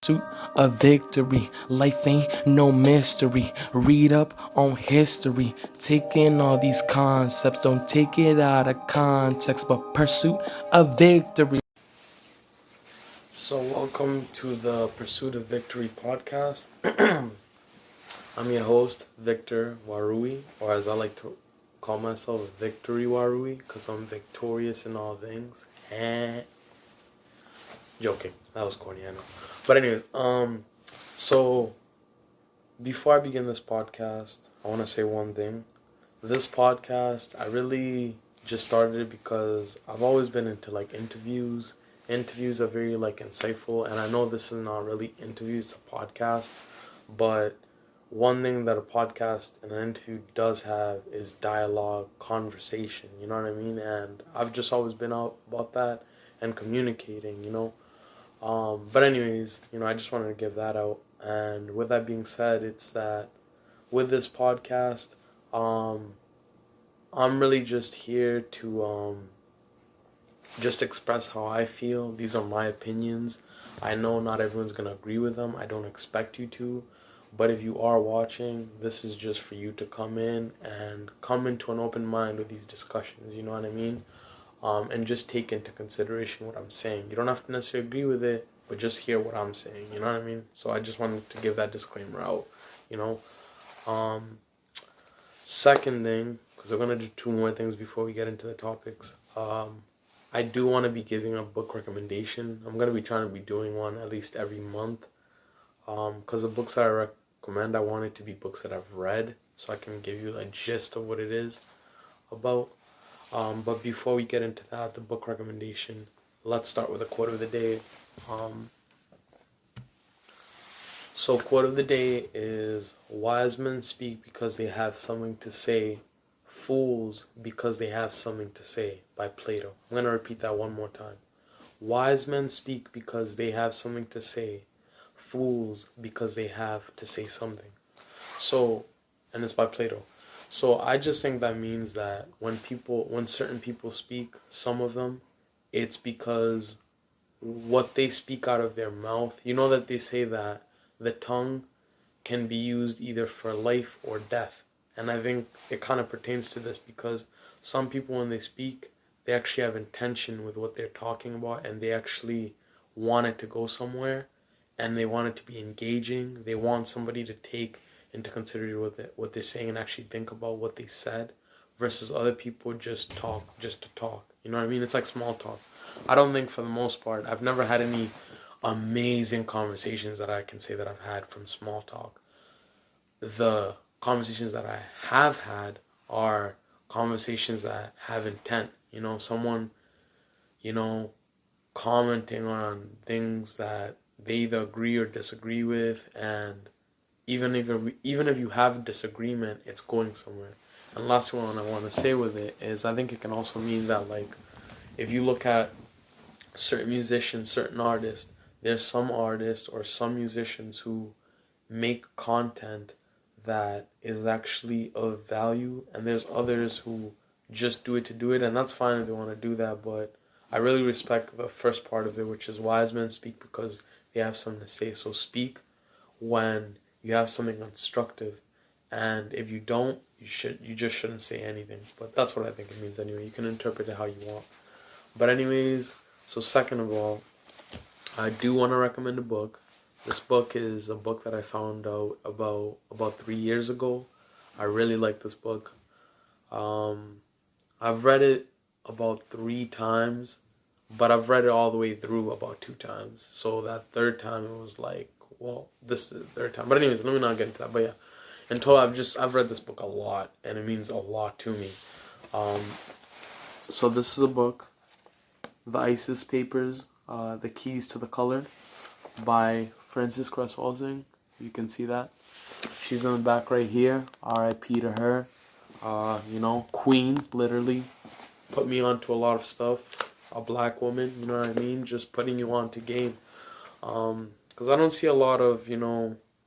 pursuit of victory. Life ain't no mystery. Read up on history. Take in all these concepts. Don't take it out of context, but pursuit of victory. So welcome to the Pursuit of Victory podcast. I'm your host, Victor Warui, or as I like to call myself, Victory Warui, because I'm victorious in all things. Joking. That was corny, I know. But anyways, so before I begin this podcast, I want to say one thing. This podcast, I really just started it because I've always been into like interviews. Interviews are very like insightful, and I know this is not really interviews, it's a podcast, but one thing that a podcast and an interview does have is dialogue, conversation, you know what I mean? And I've just always been out about that and communicating, you know? But anyways, I just wanted to give that out. And with that being said, it's that with this podcast, I'm really just here to just express how I feel. These are my opinions. I know not everyone's going to agree with them. I don't expect you to. But if you are watching, this is just for you to come in and come into an open mind with these discussions, you know what I mean? And just take into consideration what I'm saying. You don't have to necessarily agree with it, but just hear what I'm saying, you know what I mean? So I just wanted to give that disclaimer out, you know? Second thing, because we're going to do two more things before we get into the topics. I do want to be giving a book recommendation. I'm going to be trying to be doing one at least every month. Because the books that I recommend, I want it to be books that I've read, so I can give you a gist of what it is about. But before we get into that, the book recommendation, let's start with a quote of the day. So quote of the day is, "Wise men speak because they have something to say, fools because they have something to say," by Plato. I'm going to repeat that one more time. Wise men speak because they have something to say, fools because they have to say something. So, and it's by Plato. So I just think that means that when certain people speak, some of them, it's because what they speak out of their mouth, you know that they say that the tongue can be used either for life or death. And I think it kind of pertains to this because some people, when they speak, they actually have intention with what they're talking about, and they actually want it to go somewhere, and they want it to be engaging. They want somebody to take into consideration what they're saying and actually think about what they said, versus other people just talk just to talk. You know what I mean? It's like small talk. I don't think, for the most part, I've never had any amazing conversations that I can say that I've had from small talk. The conversations that I have had are conversations that have intent. Someone, commenting on things that they either agree or disagree with, and even if you have a disagreement, it's going somewhere. And last one I want to say with it is, I think it can also mean that, like, if you look at certain musicians, certain artists, there's some artists or some musicians who make content that is actually of value, and there's others who just do it to do it, and that's fine if they want to do that. But I really respect the first part of it, which is wise men speak because they have something to say. So speak when you have something constructive, and if you don't, you just shouldn't say anything. But that's what I think it means anyway. You can interpret it how you want. But anyways, so second of all, I do want to recommend a book. This book is a book that I found out about 3 years ago. I really like this book. I've read it about 3 times, but I've read it all the way through about 2 times. So that third time it was like, well, this is the third time. But anyways, let me not get into that. But yeah, in total, I've read this book a lot, and it means a lot to me. So this is a book, The ISIS Papers, The Keys to the Color, by Frances Cress Welsing. You can see that. She's in the back right here. R.I.P. to her. Queen, literally. Put me onto a lot of stuff. A black woman, you know what I mean? Just putting you on to game. Because I don't see a lot of,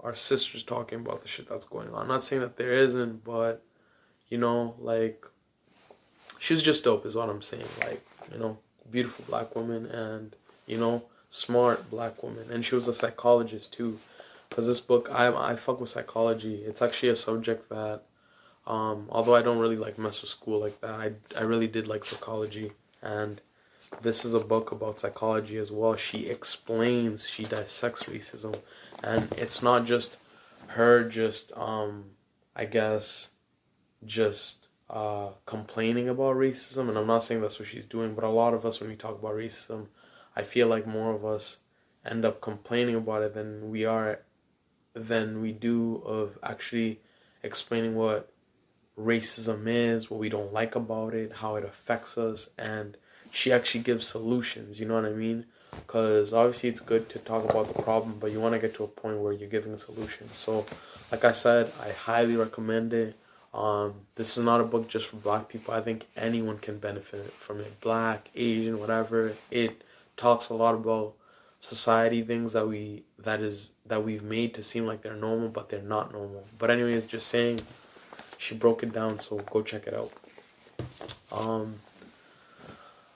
our sisters talking about the shit that's going on. I'm not saying that there isn't, but, she's just dope is what I'm saying. Beautiful black woman, and, smart black woman, and she was a psychologist too. Because this book, I fuck with psychology. It's actually a subject that, although I don't really like mess with school like that, I really did like psychology, and this is a book about psychology as well. She dissects racism, and it's not just her just I guess just complaining about racism, and I'm not saying that's what she's doing, but a lot of us, when we talk about racism, I feel like more of us end up complaining about it than we do of actually explaining what racism is, what we don't like about it, how it affects us, and she actually gives solutions, you know what I mean? Because obviously it's good to talk about the problem, but you want to get to a point where you're giving a solution. So, like I said, I highly recommend it. This is not a book just for black people. I think anyone can benefit from it. Black, Asian, whatever. It talks a lot about society, things that we've made to seem like they're normal, but they're not normal. But anyways, just saying, she broke it down, so go check it out.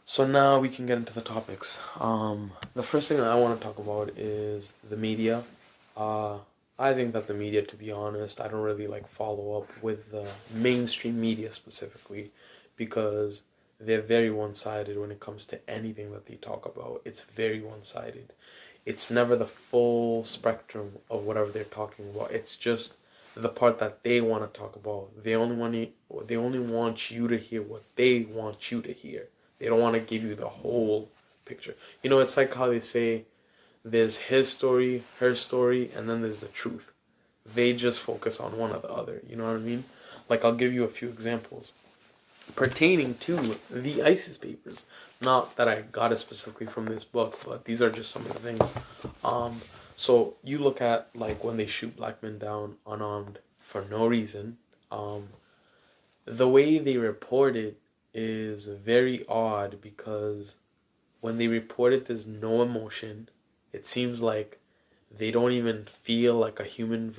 So now we can get into the topics. The first thing that I want to talk about is the media. I think that the media, to be honest, I don't really like follow up with the mainstream media specifically, because they're very one-sided when it comes to anything that they talk about. It's very one-sided. It's never the full spectrum of whatever they're talking about. It's just the part that they want to talk about. They only want you to hear what they want you to hear. They don't want to give you the whole picture. You know, it's like how they say there's his story, her story, and then there's the truth. They just focus on one or the other. You know what I mean? Like, I'll give you a few examples pertaining to the ISIS papers. Not that I got it specifically from this book, but these are just some of the things. So you look at, like, when they shoot black men down unarmed for no reason. The way they report it is very odd, because when they report it, there's no emotion. It seems like they don't even feel like a human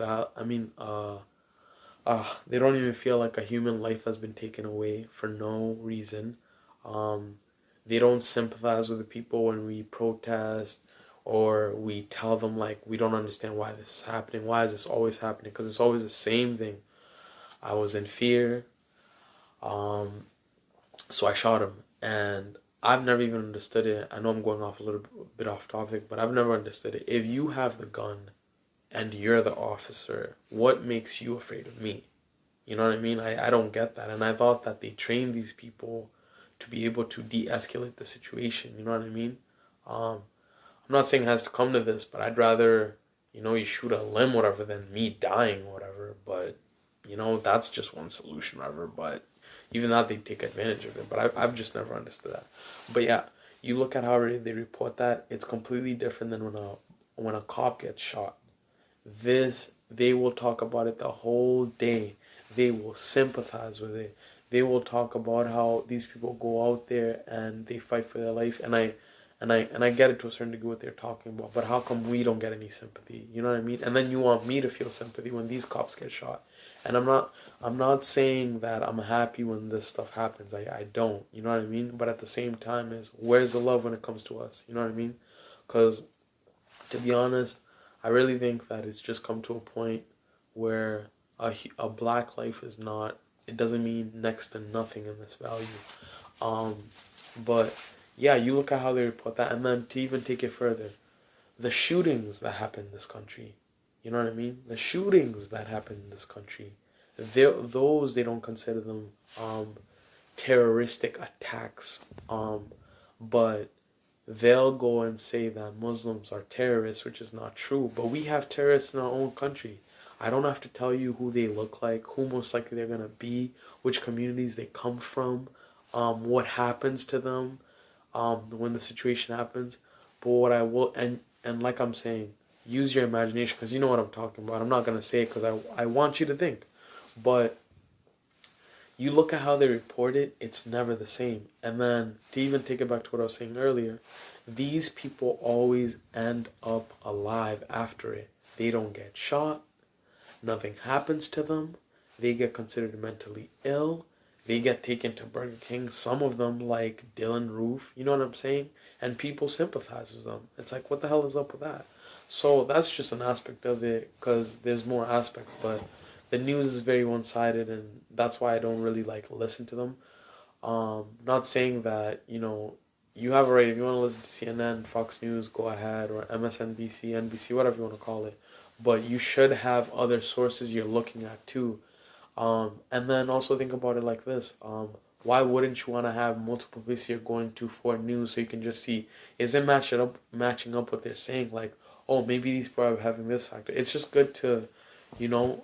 they don't even feel like a human life has been taken away for no reason. They don't sympathize with the people when we protest, or we tell them, like, we don't understand why this is happening. Why is this always happening? Because it's always the same thing. I was in fear, so I shot him. And I've never even understood it. I know I'm going off a little bit off topic, but I've never understood it. If you have the gun and you're the officer, what makes you afraid of me? You know what I mean? I don't get that. And I thought that they trained these people to be able to de-escalate the situation. You know what I mean? I'm not saying it has to come to this, but I'd rather, you shoot a limb, whatever, than me dying, whatever. But, that's just one solution, whatever. But even that, they take advantage of it. But I've just never understood that. But yeah, you look at how they report that, it's completely different than when a cop gets shot. They will talk about it the whole day. They will sympathize with it. They will talk about how these people go out there and they fight for their life. And I get it to a certain degree what they're talking about. But how come we don't get any sympathy? You know what I mean? And then you want me to feel sympathy when these cops get shot. And I'm not saying that I'm happy when this stuff happens. I don't. You know what I mean? But at the same time, where's the love when it comes to us? You know what I mean? Because, to be honest, I really think that it's just come to a point where a black life it doesn't mean next to nothing in this value. But yeah, you look at how they report that, and then to even take it further, the shootings that happen in this country, you know what I mean? The shootings that happen in this country, they don't consider them terroristic attacks, but they'll go and say that Muslims are terrorists, which is not true. But we have terrorists in our own country. I don't have to tell you who they look like, who most likely they're going to be, which communities they come from, what happens to them when the situation happens. But what I will, and like I'm saying, use your imagination, because you know what I'm talking about. I'm not going to say it because I want you to think. But you look at how they report it, it's never the same. And then, to even take it back to what I was saying earlier, these people always end up alive after it. They don't get shot. Nothing happens to them. They get considered mentally ill. they get taken to Burger King. Some of them, like Dylan Roof, you know what I'm saying? And people sympathize with them. It's like, what the hell is up with that? So that's just an aspect of it, because there's more aspects, but the news is very one-sided, and that's why I don't really like listen to them. Not saying that, you have a right, if you want to listen to CNN, Fox News, go ahead, or MSNBC, NBC, whatever you want to call it. But you should have other sources you're looking at too. And then also think about it like this. Why wouldn't you want to have multiple places you're going to for news, so you can just see, is it matching up what they're saying? Like, oh, maybe these people are having this factor. It's just good to,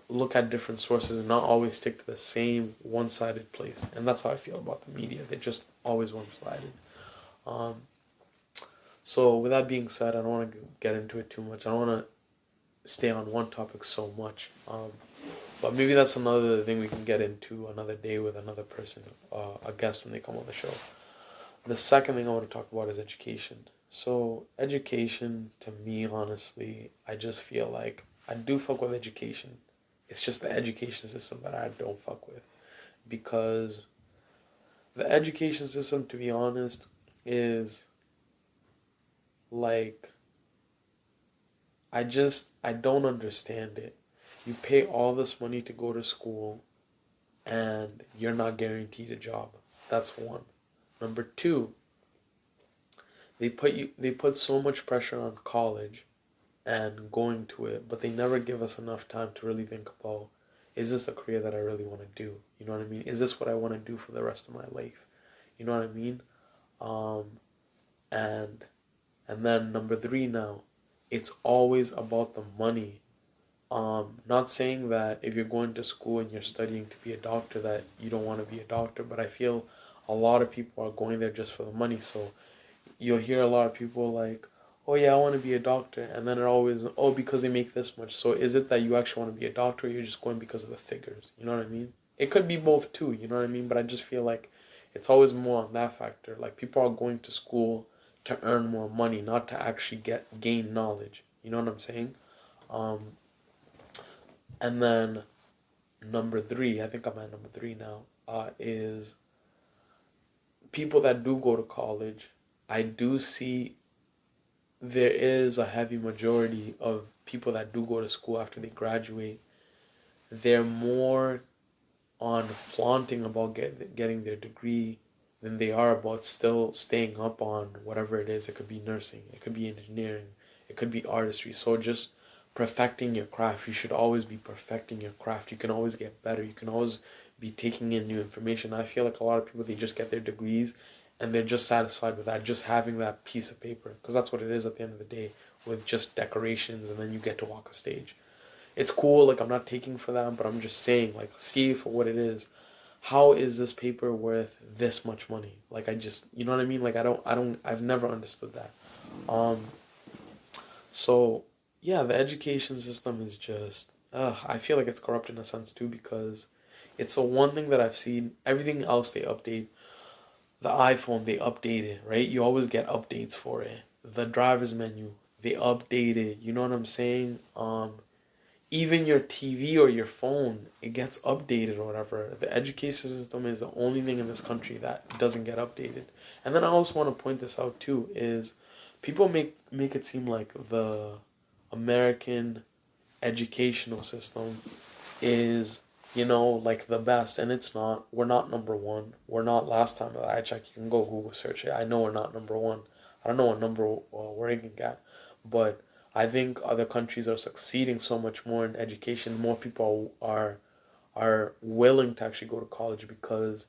look at different sources and not always stick to the same one-sided place. And that's how I feel about the media. They're just always one-sided. Um, so with that being said, I don't want to get into it too much. I don't want to stay on one topic so much. But maybe that's another thing we can get into another day with another person, a guest when they come on the show. The second thing I want to talk about is education. So education, to me, honestly, I just feel like I do fuck with education. It's just the education system that I don't fuck with. Because the education system, to be honest, is like, I don't understand it. You pay all this money to go to school and you're not guaranteed a job. That's one. Number two, they put so much pressure on college and going to it, but they never give us enough time to really think about, is this a career that I really want to do? You know what I mean? Is this what I want to do for the rest of my life? You know what I mean? And then number three now, it's always about the money. Not saying that if you're going to school and you're studying to be a doctor that you don't want to be a doctor, but I feel a lot of people are going there just for the money. So you'll hear a lot of people like, oh yeah, I want to be a doctor, and then it always, oh, because they make this much. So is it that you actually want to be a doctor, or you're just going because of the figures? You know what I mean? It could be both too, you know what I mean? But I just feel like it's always more on that factor. Like, people are going to school to earn more money, not to actually gain knowledge. You know what I'm saying? And then number three, I think I'm at number three now, is people that do go to college. I do see there is a heavy majority of people that do go to school after they graduate. They're more on flaunting about getting their degree than they are about still staying up on whatever it is. It could be nursing, it could be engineering, it could be artistry. So just perfecting your craft. You should always be perfecting your craft. You can always get better. You can always be taking in new information. I feel like a lot of people, they just get their degrees and they're just satisfied with that, just having that piece of paper, because that's what it is at the end of the day, with just decorations, and then you get to walk a stage. It's cool, like, I'm not taking for that, but I'm just saying, like, see for what it is. How is this paper worth this much money? Like, you know what I mean? Like, I've never understood that. So yeah, the education system is just, I feel like it's corrupt in a sense too, because it's the one thing that I've seen. Everything else they update. The iPhone, they update it, right? You always get updates for it. The driver's menu, they update it. You know what I'm saying? Even your TV or your phone, it gets updated or whatever. The education system is the only thing in this country that doesn't get updated. And then I also want to point this out too, is people make it seem like the American educational system is, like, the best, and it's not. We're not number one. We're not. Last time that I checked, you can go Google search it. I know we're not number one. I don't know what number we're ranking at, but I think other countries are succeeding so much more in education. More people are willing to actually go to college because,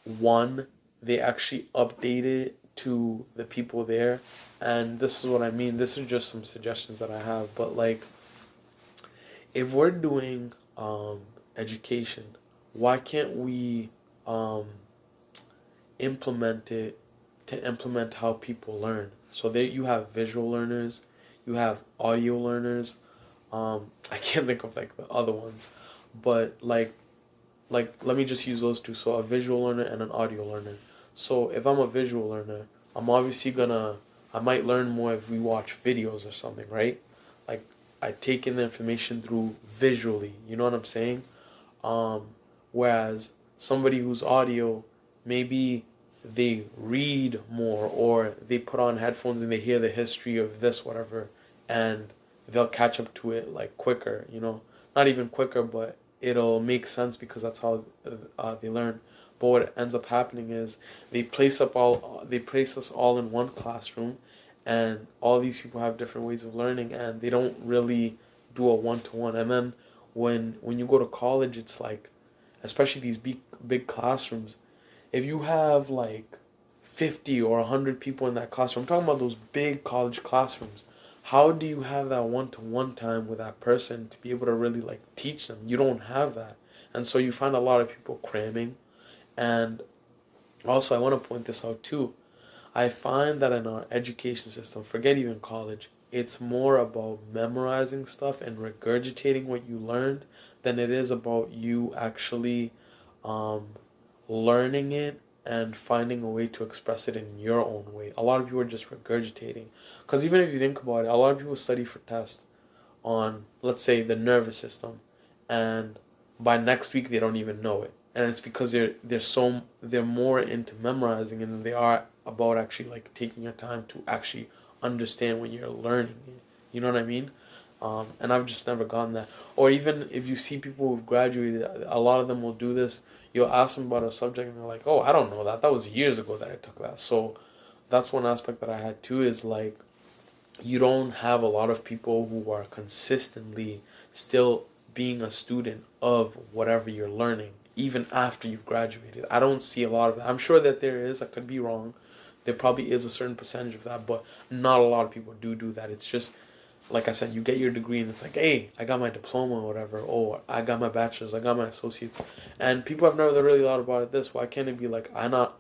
one, they actually update it to the people there. And this is what I mean. This is just some suggestions that I have, but like, if we're doing education, why can't we implement it to implement how people learn? So there you have visual learners, you have audio learners. I can't think of like the other ones, but like let me just use those two. So a visual learner and an audio learner. So if I'm a visual learner, I'm obviously I might learn more if we watch videos or something, right? Like, I take in the information through visually, you know what I'm saying? Whereas somebody who's audio, maybe they read more, or they put on headphones and they hear the history of this whatever, and they'll catch up to it like quicker, not even quicker, but it'll make sense because that's how they learn. But what ends up happening is they place us all in one classroom, and all these people have different ways of learning, and they don't really do a one-to-one. And then when you go to college, it's like, especially these big classrooms, if you have like 50 or 100 people in that classroom, I'm talking about those big college classrooms, how do you have that one-to-one time with that person to be able to really like teach them? You don't have that. And so you find a lot of people cramming. And also, I want to point this out too. I find that in our education system, forget even college, it's more about memorizing stuff and regurgitating what you learned than it is about you actually um, learning it and finding a way to express it in your own way. A lot of people are just regurgitating. Because even if you think about it, a lot of people study for tests on, let's say, the nervous system, and by next week they don't even know it. And it's because they're more into memorizing it than they are about actually like taking your time to actually understand when you're learning it. You know what I mean? And I've just never gotten that. Or even if you see people who've graduated, a lot of them will do this. You'll ask them about a subject and they're like, "Oh, I don't know that. That was years ago that I took that." So that's one aspect that I had too, is like, you don't have a lot of people who are consistently still being a student of whatever you're learning, even after you've graduated. I don't see a lot of that. I'm sure that there is. I could be wrong. There probably is a certain percentage of that, but not a lot of people do that. It's just, like I said, you get your degree and it's like, hey, I got my diploma or whatever, or I got my bachelor's, I got my associates. And people have never really thought about it this. Why can't it be like, I don't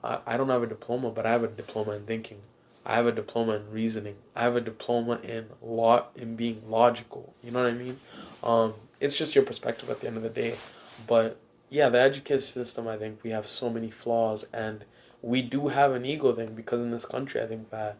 have a diploma, but I have a diploma in thinking. I have a diploma in reasoning. I have a diploma in being logical. You know what I mean? It's just your perspective at the end of the day. But yeah, the education system, I think we have so many flaws, and we do have an ego thing, because in this country, I think that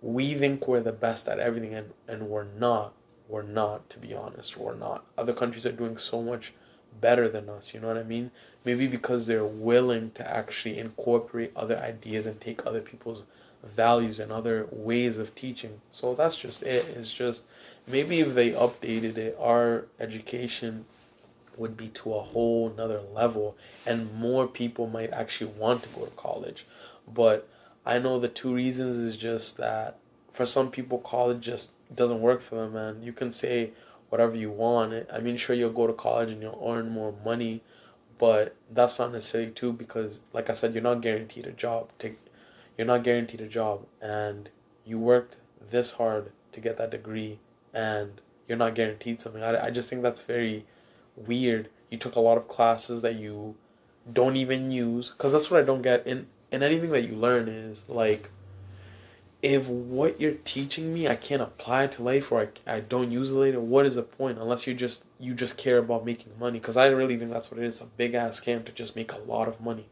we think we're the best at everything, and we're not. We're not, to be honest. We're not. Other countries are doing so much better than us, you know what I mean? Maybe because they're willing to actually incorporate other ideas and take other people's values and other ways of teaching. So that's just it. It's just, maybe if they updated it, our education would be to a whole nother level, and more people might actually want to go to college. But I know the two reasons is just that for some people, college just doesn't work for them, man. You can say whatever you want. I mean, sure, you'll go to college and you'll earn more money, but that's not necessarily true, because, like I said, you're not guaranteed a job. You're not guaranteed a job, and you worked this hard to get that degree, and you're not guaranteed something. I just think that's very weird. You took a lot of classes that you don't even use, because that's what I don't get in anything that you learn, is like, if what you're teaching me I can't apply it to life, or I don't use it later, what is the point? Unless you just care about making money, because I really think that's what it is, a big ass scam to just make a lot of money,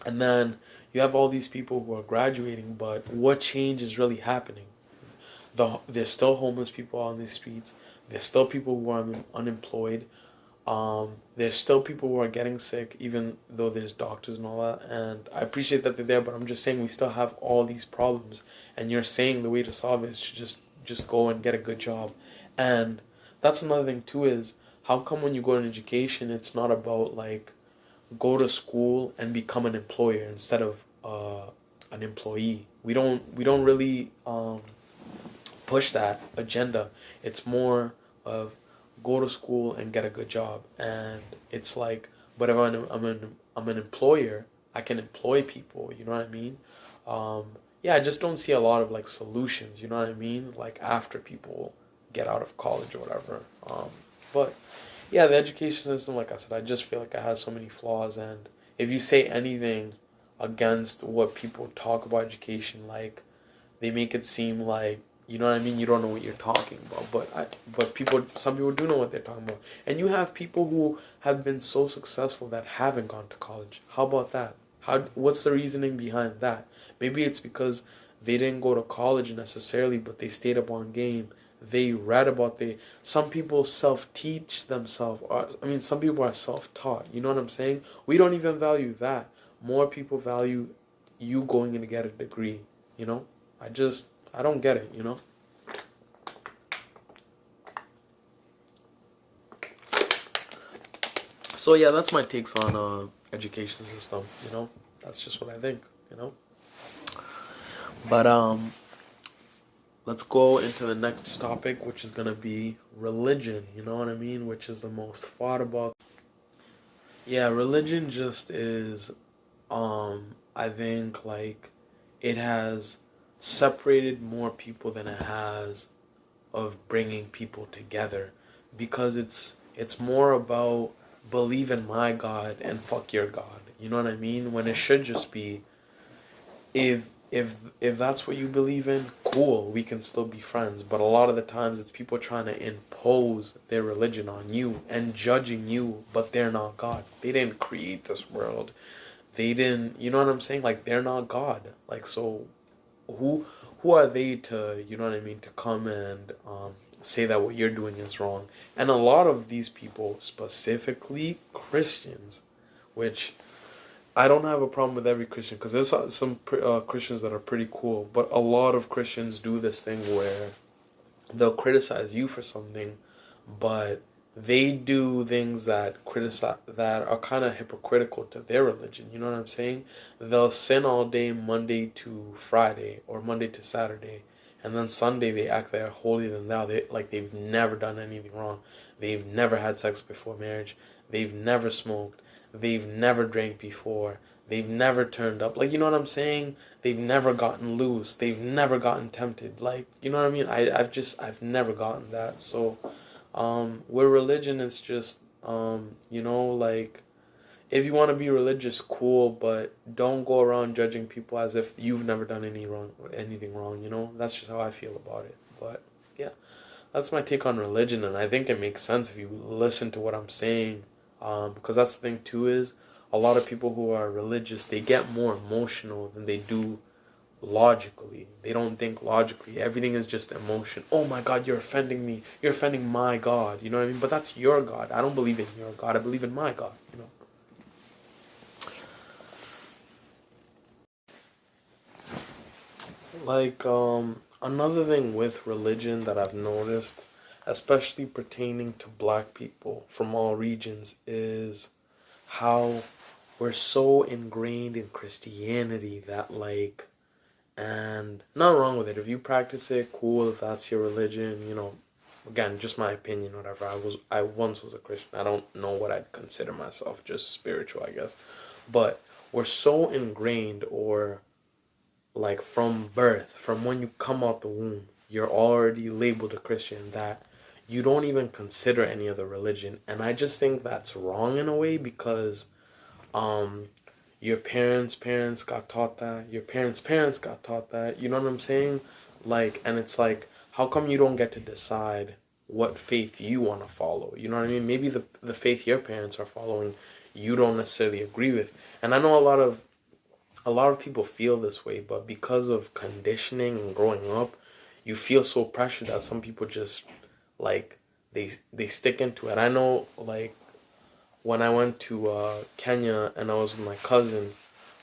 and then you have all these people who are graduating, but what change is really happening? There's still homeless people on these streets. There's still people who are unemployed. There's still people who are getting sick, even though there's doctors and all that. And I appreciate that they're there, but I'm just saying we still have all these problems. And you're saying the way to solve it is to just go and get a good job. And that's another thing too, is how come when you go in education, it's not about like, go to school and become an employer instead of an employee. We don't really push that agenda. It's more of go to school and get a good job. And it's like, but if I'm an employer, I can employ people. You know what I mean? Yeah, I just don't see a lot of like solutions. You know what I mean? Like after people get out of college or whatever. But yeah, the education system, like I said, I just feel like it has so many flaws. And if you say anything against what people talk about education, like they make it seem like, you know what I mean, you don't know what you're talking about. But some people do know what they're talking about. And you have people who have been so successful that haven't gone to college. How about that? What's the reasoning behind that? Maybe it's because they didn't go to college necessarily, but they stayed up on game. they read about. Some people self-teach themselves. I mean, some people are self-taught. You know what I'm saying? We don't even value that. More people value you going in to get a degree. You know, I don't get it. You know. So yeah, that's my takes on education system. You know, that's just what I think. You know, but let's go into the next topic, which is gonna be religion. You know what I mean? Which is the most thought about. Yeah, religion just is. I think like it has separated more people than it has of bringing people together, because it's more about believe in my God and fuck your God. You know what I mean? When it should just be, if that's what you believe in, cool, we can still be friends. But a lot of the times it's people trying to impose their religion on you and judging you, but they're not God. They didn't create this world. They didn't, you know what I'm saying? Like, they're not God. Like, so who who are they to, you know what I mean, to come and say that what you're doing is wrong? And a lot of these people, specifically Christians, which I don't have a problem with every Christian, because there's some Christians that are pretty cool, but a lot of Christians do this thing where they'll criticize you for something, but they do things that are kind of hypocritical to their religion. You know what I'm saying? They'll sin all day Monday to Friday or Monday to Saturday, and then Sunday they act they're holier than thou. They've never done anything wrong. They've never had sex before marriage. They've never smoked. They've never drank before. They've never turned up. Like, you know what I'm saying? They've never gotten loose. They've never gotten tempted. Like, you know what I mean? I've never gotten that. So, with religion, it's just, you know, like, if you want to be religious, cool, but don't go around judging people as if you've never done anything wrong, you know? That's just how I feel about it. But, yeah, that's my take on religion, and I think it makes sense if you listen to what I'm saying, because that's the thing, too, is a lot of people who are religious, they get more emotional than they do logically. They don't think logically. Everything is just emotion. Oh my God, you're offending me. You're offending my God. You know what I mean? But that's your God. I don't believe in your God. I believe in my God. You know. Like another thing with religion that I've noticed, especially pertaining to black people from all regions, is how we're so ingrained in Christianity that like, and nothing wrong with it. If you practice it, cool. If that's your religion, you know, again, just my opinion, whatever. I once was a Christian. I don't know what I'd consider myself, just spiritual, I guess. But we're so ingrained, or like from birth, from when you come out the womb, you're already labeled a Christian, that you don't even consider any other religion. And I just think that's wrong in a way, because um your parents got taught that, your parents got taught that, you know what I'm saying? Like, and it's like, how come you don't get to decide what faith you want to follow? You know what I mean? Maybe the faith your parents are following you don't necessarily agree with. And I know a lot of people feel this way, but because of conditioning and growing up, you feel so pressured that some people just like they stick into it. I know, like, when I went to Kenya and I was with my cousin,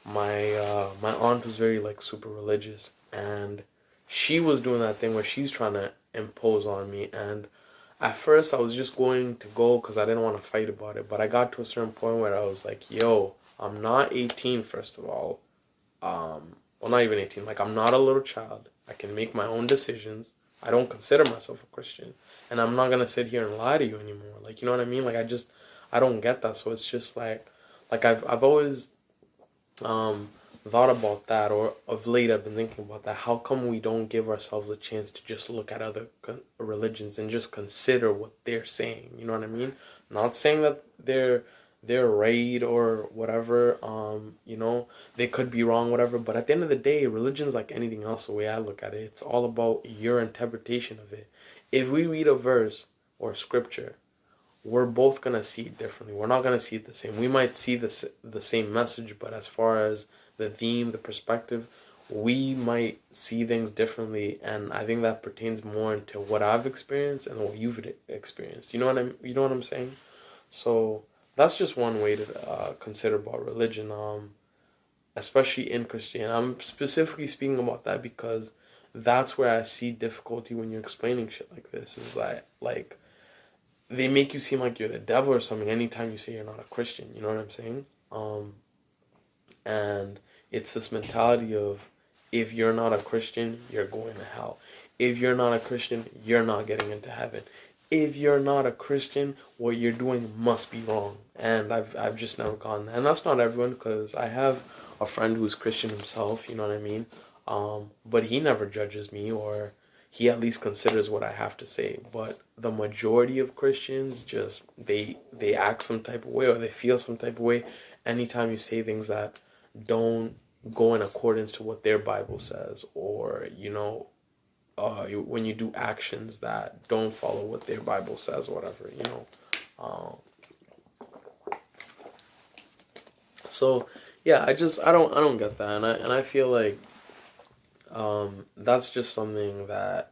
my aunt was very like super religious, and she was doing that thing where she's trying to impose on me. And at first I was just going to go because I didn't want to fight about it, but I got to a certain point where I was like, yo, I'm not 18, first of all. Well, not even 18. Like, I'm not a little child. I can make my own decisions. I don't consider myself a Christian, and I'm not gonna sit here and lie to you anymore. Like, you know what I mean? Like, I don't get that. So it's just like I've always thought about that, or of late I've been thinking about that. How come we don't give ourselves a chance to just look at other religions and just consider what they're saying? You know what I mean? Not saying that they're right or whatever. You know, they could be wrong, whatever. But at the end of the day, religion's like anything else. The way I look at it, it's all about your interpretation of it. If we read a verse or scripture, we're both gonna see it differently. We're not gonna see it the same. We might see the same message, but as far as the theme, the perspective, we might see things differently, and I think that pertains more into what I've experienced and what you've experienced. You know what I'm saying? So that's just one way to consider about religion. Especially in Christianity. I'm specifically speaking about that because that's where I see difficulty when you're explaining shit like this. Is like they make you seem like you're the devil or something anytime you say you're not a Christian. You know what I'm saying? And it's this mentality of if you're not a Christian, you're going to hell. If you're not a Christian, you're not getting into heaven. If you're not a Christian, what you're doing must be wrong. And I've just never gone there. And that's not everyone, because I have a friend who's Christian himself, you know what I mean? But he never judges me, or he at least considers what I have to say. But the majority of Christians just they act some type of way, or they feel some type of way anytime you say things that don't go in accordance to what their Bible says, or when you do actions that don't follow what their Bible says, or whatever. So yeah, I don't get that, and I feel like that's just something that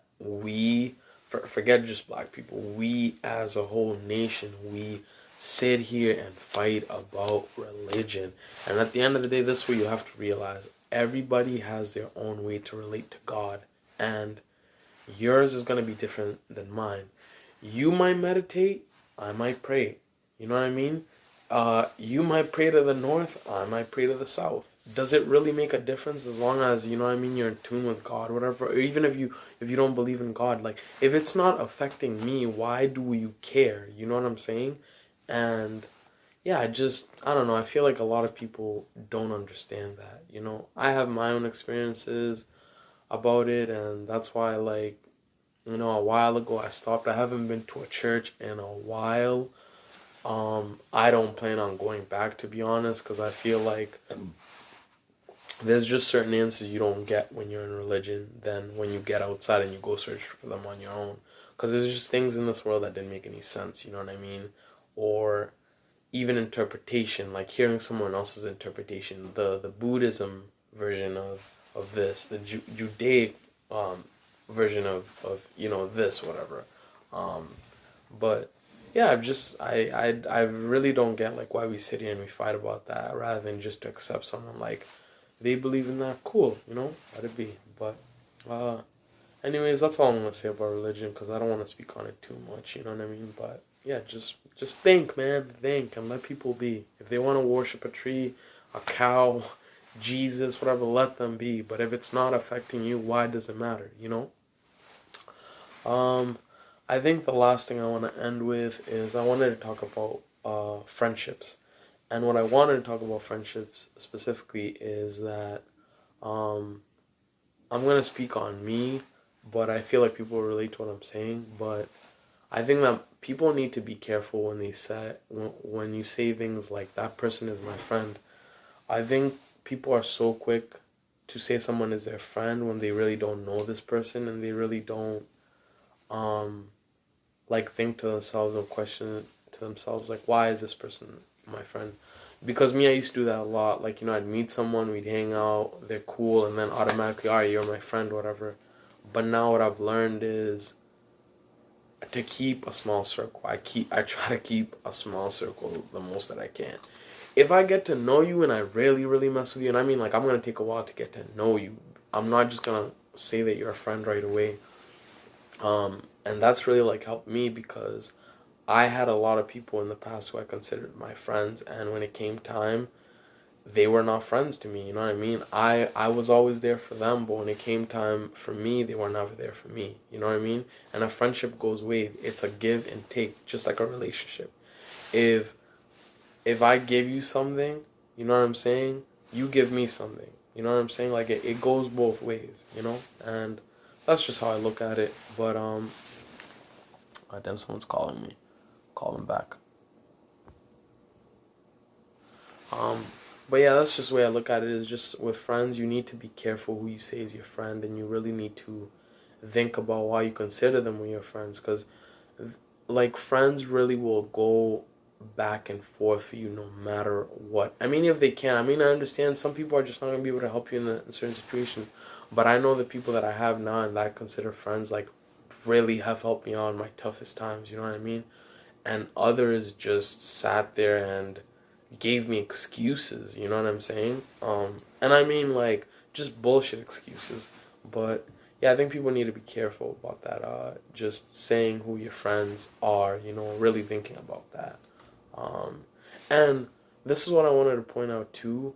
forget just black people, we as a whole nation, we sit here and fight about religion. And at the end of the day, this is what you have to realize: everybody has their own way to relate to God, and yours is going to be different than mine. You might meditate, I might pray. You know what I mean? You might pray to the north, I might pray to the south. Does it really make a difference, as long as, you know what I mean, you're in tune with God, whatever? Or even if you don't believe in God, like, if it's not affecting me, why do you care? You know what I'm saying? And yeah, I don't know. I feel like a lot of people don't understand that. I have my own experiences about it, and that's why, like, a while ago I stopped. I haven't been to a church in a while. I don't plan on going back, to be honest, because I feel like there's just certain answers you don't get when you're in religion than when you get outside and you go search for them on your own. Because there's just things in this world that didn't make any sense, you know what I mean? Or even interpretation, like hearing someone else's interpretation. The Buddhism version of this, the Judaic version of this, whatever. But yeah, I really don't get, like, why we sit here and we fight about that rather than just to accept someone, like, they believe in that, cool, let it be. But anyways, that's all I'm gonna say about religion, because I don't want to speak on it too much, you know what I mean? But yeah, just think, man, think, and let people be. If they want to worship a tree, a cow, Jesus, whatever, let them be. But if it's not affecting you, why does it matter, I think the last thing I want to end with is I wanted to talk about friendships. And what I wanted to talk about friendships specifically is that I'm going to speak on me, but I feel like people relate to what I'm saying. But I think that people need to be careful when you say things like, that person is my friend. I think people are so quick to say someone is their friend when they really don't know this person, and they really don't like think to themselves or question to themselves, like, why is this person my friend? Because me, I used to do that a lot. Like, I'd meet someone, we'd hang out, they're cool, and then automatically, all right, you're my friend, whatever. But now what I've learned is to keep a small circle. I try to keep a small circle the most that I can. If I get to know you and I really, really mess with you, and I mean, like, I'm gonna take a while to get to know you. I'm not just gonna say that you're a friend right away. And that's really, like, helped me, because I had a lot of people in the past who I considered my friends, and when it came time, they were not friends to me, you know what I mean? I was always there for them, but when it came time for me, they were never there for me, you know what I mean? And a friendship goes way, it's a give and take, just like a relationship. If I give you something, you know what I'm saying? You give me something, you know what I'm saying? Like, it goes both ways, And that's just how I look at it. But damn, someone's calling me. Call them back. But yeah, that's just the way I look at it. Is just with friends, you need to be careful who you say is your friend, and you really need to think about why you consider them your friends, because like, friends really will go back and forth for you no matter what. I mean, if they can. I mean, I understand some people are just not going to be able to help you in certain situations. But I know the people that I have now and that I consider friends, like, really have helped me out in my toughest times. You know what I mean? And others just sat there and gave me excuses. You know what I'm saying? And I mean, like, just bullshit excuses. But yeah, I think people need to be careful about that. Just saying who your friends are, really thinking about that. Um, and this is what I wanted to point out too.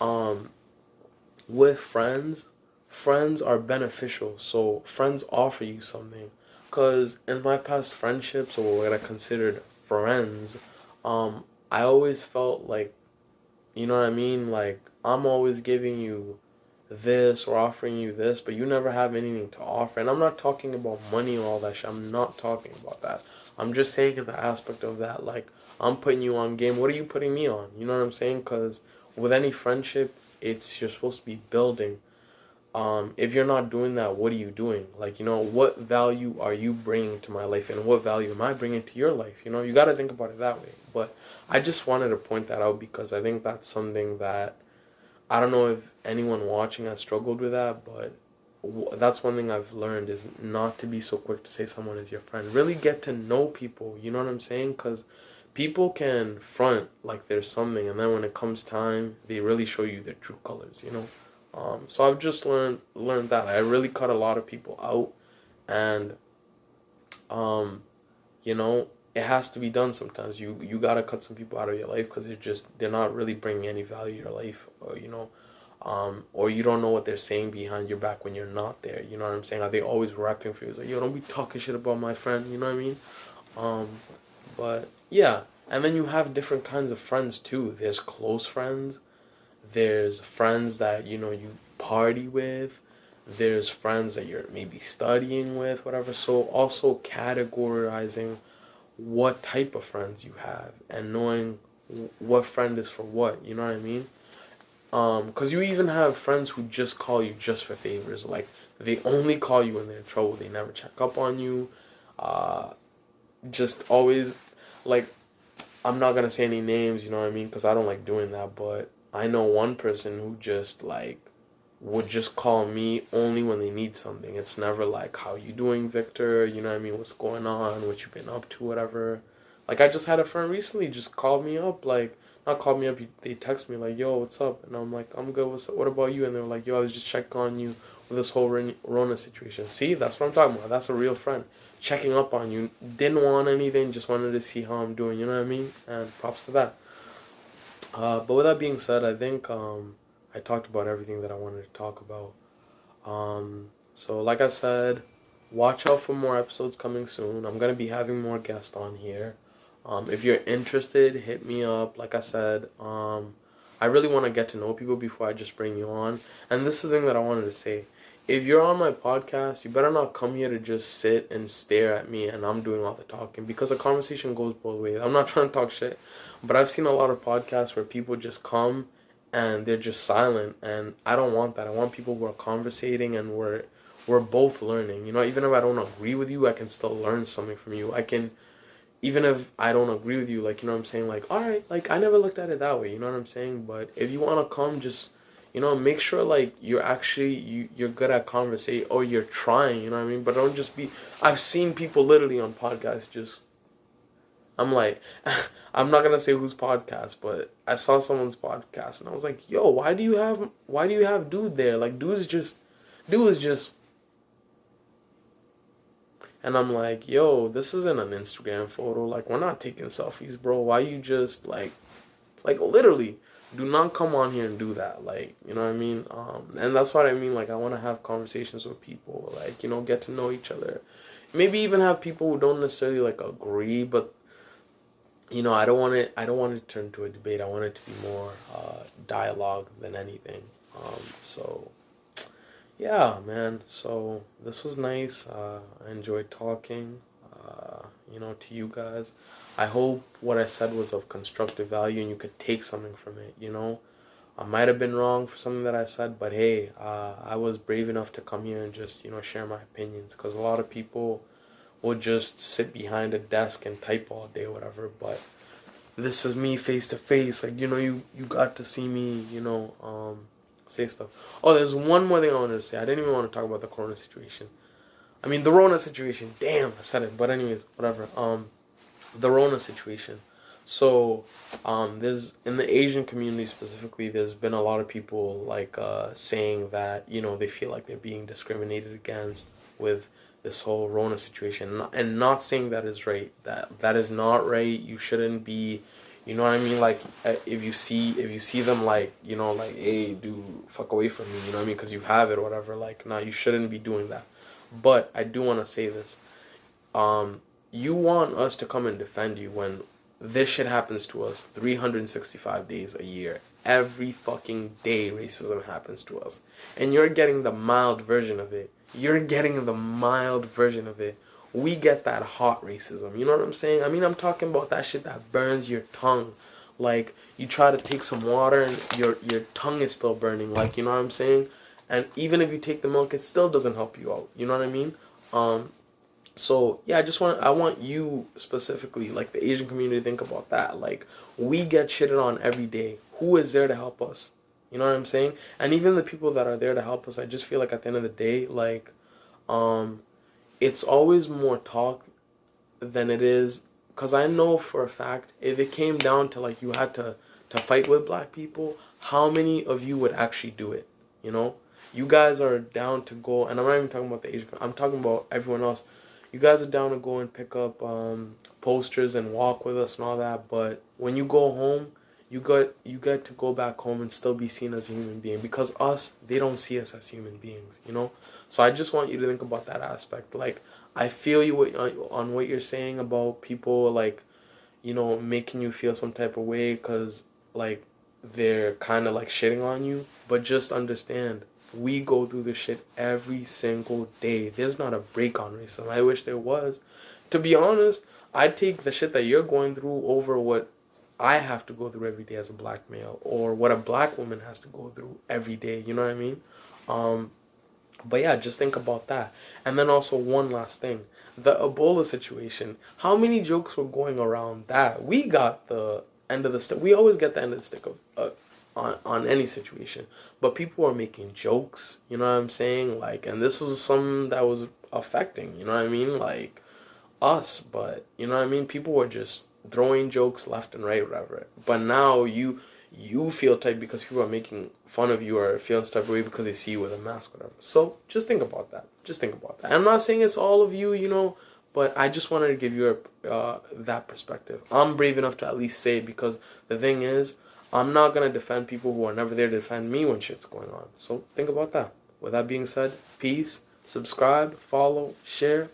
Um, with friends are beneficial. So friends offer you something. Cause in my past friendships or what I considered friends, I always felt like, you know what I mean? Like I'm always giving you this or offering you this, but you never have anything to offer. And I'm not talking about money or all that shit. I'm not talking about that. I'm just saying in the aspect of that, like, I'm putting you on game. What are you putting me on? You know what I'm saying? Because with any friendship, you're supposed to be building. If you're not doing that, what are you doing? Like, what value are you bringing to my life, and what value am I bringing to your life? You got to think about it that way. But I just wanted to point that out because I think that's something that I don't know if anyone watching has struggled with that, but that's one thing I've learned is not to be so quick to say someone is your friend. Really get to know people, you know what I'm saying? Because people can front like there's something, and then when it comes time, they really show you their true colors. So I've just learned that. I really cut a lot of people out, and um, you know, it has to be done sometimes. You gotta cut some people out of your life because they're not really bringing any value to your life, or you don't know what they're saying behind your back when you're not there. You know what I'm saying? Are they always rapping for you? It's like, yo, don't be talking shit about my friend. You know what I mean? Um, but yeah, and then you have different kinds of friends too. There's close friends. There's friends that you party with. There's friends that you're maybe studying with, whatever. So also categorizing what type of friends you have and knowing what friend is for what. You know what I mean? Because you even have friends who just call you just for favors. Like, they only call you when they're in trouble. They never check up on you. Uh, just always, like, I'm not gonna say any names, you know what I mean? Because I don't like doing that. But I know one person who just, like, would just call me only when they need something. It's never like, how you doing, Victor? You know what I mean? What's going on? What you been up to? Whatever. Like, I just had a friend recently just called me up, like, not called me up, they text me, like, yo, what's up? And I'm like, I'm good, what's up? What about you? And they're like, yo, I was just checking on you with this whole Rona situation. See, that's what I'm talking about. That's a real friend. Checking up on you. Didn't want anything, just wanted to see how I'm doing, you know what I mean? And props to that. But with that being said, I think I talked about everything that I wanted to talk about. So like I said, watch out for more episodes coming soon. I'm gonna be having more guests on here. If you're interested, hit me up. Like I said, I really want to get to know people before I just bring you on. And this is the thing that I wanted to say. If you're on my podcast, you better not come here to just sit and stare at me and I'm doing all the talking, because a conversation goes both ways. I'm not trying to talk shit, but I've seen a lot of podcasts where people just come and they're just silent, and I don't want that. I want people who are conversating and we're both learning. Even if I don't agree with you, I can still learn something from you. I can, even if I don't agree with you, like, you know what I'm saying? Like, all right, like, I never looked at it that way, you know what I'm saying? But if you want to come, just, make sure, like, you're actually, you're good at conversation, or you're trying, you know what I mean? But don't just be, I've seen people literally on podcasts just, I'm like, I'm not going to say whose podcast, but I saw someone's podcast, and I was like, yo, why do you have dude there? Like, dude is just, and I'm like, yo, this isn't an Instagram photo. Like, we're not taking selfies, bro. Why you just, like, literally, do not come on here and do that. Like, you know what I mean? And that's what I mean. Like, I want to have conversations with people. Like, get to know each other. Maybe even have people who don't necessarily, like, agree. But, I don't want it to turn into a debate. I want it to be more dialogue than anything. So yeah, man. So this was nice. I enjoyed talking, to you guys. I hope what I said was of constructive value and you could take something from it. I might have been wrong for something that I said, but hey, I was brave enough to come here and just, share my opinions, because a lot of people will just sit behind a desk and type all day, whatever. But this is me face to face. Like, you got to see me, say stuff. Oh, there's one more thing I wanted to say. I didn't even want to talk about the corona situation. I mean, the Rona situation. Damn, I said it. But anyways, whatever. The Rona situation. So, there's in the Asian community specifically, there's been a lot of people like saying that they feel like they're being discriminated against with this whole Rona situation, and not saying that is right. That is not right. You shouldn't be. You know what I mean? Like, if you see them, like, like, hey, dude, fuck away from me. You know what I mean? Because you have it or whatever. Like, nah, you shouldn't be doing that. But I do want to say this. You want us to come and defend you when this shit happens to us 365 days a year. Every fucking day racism happens to us. And you're getting the mild version of it. You're getting the mild version of it. We get that hot racism. You know what I'm saying? I mean, I'm talking about that shit that burns your tongue. Like, you try to take some water and your tongue is still burning. Like, you know what I'm saying? And even if you take the milk, it still doesn't help you out. You know what I mean? So yeah, I want you specifically, like the Asian community, to think about that. Like, we get shitted on every day. Who is there to help us? You know what I'm saying? And even the people that are there to help us, I just feel like at the end of the day, like, it's always more talk than it is. Cause I know for a fact, if it came down to like you had to fight with black people, how many of you would actually do it? You know, you guys are down to go, and I'm not even talking about the Asian. I'm talking about everyone else. You guys are down to go and pick up posters and walk with us and all that. But when you go home, you get to go back home and still be seen as a human being, because us, they don't see us as human beings. You know. So I just want you to think about that aspect. Like, I feel you on what you're saying about people, like, making you feel some type of way because, like, they're kind of like shitting on you. But just understand, we go through this shit every single day. There's not a break on racism. I wish there was. To be honest, I'd take the shit that you're going through over what I have to go through every day as a black male, or what a black woman has to go through every day. You know what I mean? But yeah, just think about that. And then also one last thing. The Ebola situation. How many jokes were going around that? We got the end of the stick. We always get the end of the stick of on any situation. But people were making jokes, you know what I'm saying? Like, and this was some that was affecting, you know what I mean? Like, us, but you know what I mean? People were just throwing jokes left and right, whatever. But now you feel tight because people are making fun of you, or feel type of way because they see you with a mask, whatever. So just think about that. Just think about that. I'm not saying it's all of you, but I just wanted to give you that perspective. I'm brave enough to at least say it, because the thing is, I'm not gonna defend people who are never there to defend me when shit's going on. So think about that. With that being said, peace. Subscribe, follow, share.